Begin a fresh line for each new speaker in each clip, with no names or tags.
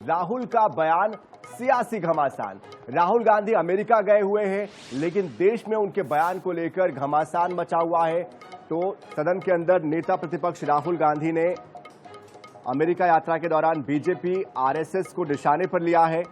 राहुल का बयान सियासी घमासान। राहुल गांधी अमेरिका गए हुए हैं, लेकिन देश में उनके बयान को लेकर घमासान मचा हुआ है। तो सदन के अंदर नेता प्रतिपक्ष राहुल गांधी ने अमेरिका यात्रा के दौरान बीजेपी आरएसएस को निशाने पर लिया है।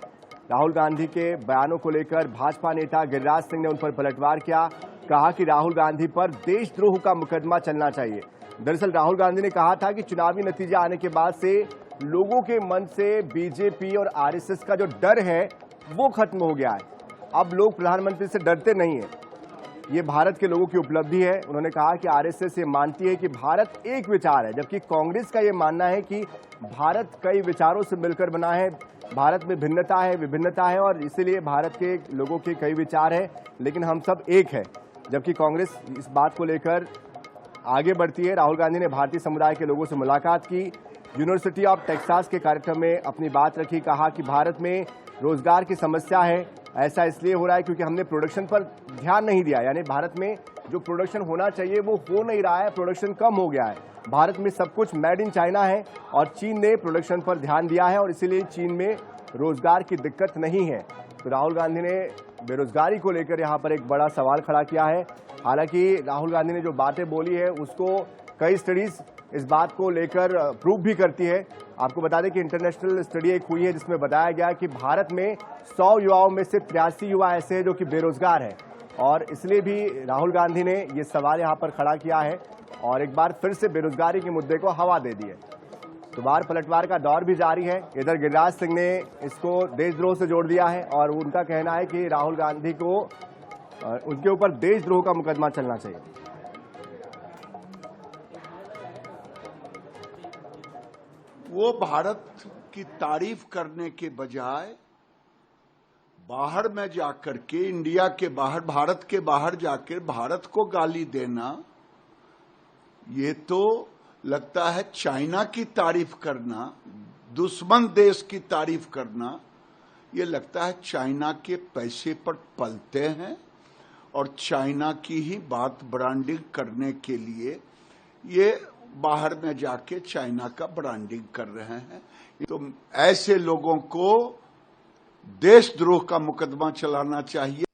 राहुल गांधी के बयानों को लेकर भाजपा नेता गिरिराज सिंह ने उन पर पलटवार किया, कहा कि राहुल गांधी पर देशद्रोह का मुकदमा चलना चाहिए। दरअसल राहुल गांधी ने कहा था कि चुनावी नतीजा आने के बाद से लोगों के मन से बीजेपी और आरएसएस का जो डर है वो खत्म हो गया है। अब लोग प्रधानमंत्री से डरते नहीं है। ये भारत के लोगों की उपलब्धि है। उन्होंने कहा कि आरएसएस ये मानती है कि भारत एक विचार है, जबकि कांग्रेस का ये मानना है कि भारत कई विचारों से मिलकर बना है, भारत में भिन्नता है, विभिन्नता है और इसीलिए भारत के लोगों के कई विचार है, लेकिन हम सब एक है। जबकि कांग्रेस इस बात को लेकर आगे बढ़ती है। राहुल गांधी ने भारतीय समुदाय के लोगों से मुलाकात की, यूनिवर्सिटी ऑफ टेक्सास के कार्यक्रम में अपनी बात रखी, कहा कि भारत में रोजगार की समस्या है। ऐसा इसलिए हो रहा है क्योंकि हमने प्रोडक्शन पर ध्यान नहीं दिया, यानी भारत में जो प्रोडक्शन होना चाहिए वो हो नहीं रहा है, प्रोडक्शन कम हो गया है। भारत में सब कुछ मेड इन चाइना है और चीन ने प्रोडक्शन पर ध्यान दिया है और इसीलिए चीन में रोजगार की दिक्कत नहीं है। तो राहुल गांधी ने बेरोजगारी को लेकर यहाँ पर एक बड़ा सवाल खड़ा किया है। हालांकि राहुल गांधी ने जो बातें बोली है उसको कई स्टडीज इस बात को लेकर प्रूव भी करती है। आपको बता दें कि इंटरनेशनल स्टडी एक हुई है जिसमें बताया गया कि भारत में 100 युवाओं में से 83 युवा ऐसे हैं जो कि बेरोजगार हैं और इसलिए भी राहुल गांधी ने ये सवाल यहाँ पर खड़ा किया है और एक बार फिर से बेरोजगारी के मुद्दे को हवा दे दी है। तो बार पलटवार का दौर भी जारी है। इधर गिरिराज सिंह ने इसको देशद्रोह से जोड़ दिया है और उनका कहना है कि राहुल गांधी को उनके ऊपर देशद्रोह का मुकदमा चलना चाहिए।
वो भारत की तारीफ करने के बजाय बाहर में जाकर के, इंडिया के बाहर, भारत के बाहर जाकर भारत को गाली देना, ये तो लगता है चाइना की तारीफ करना, दुश्मन देश की तारीफ करना, ये लगता है चाइना के पैसे पर पलते हैं और चाइना की ही बात ब्रांडिंग करने के लिए ये बाहर में जाके चाइना का ब्रांडिंग कर रहे हैं। तो ऐसे लोगों को देशद्रोह का मुकदमा चलाना चाहिए।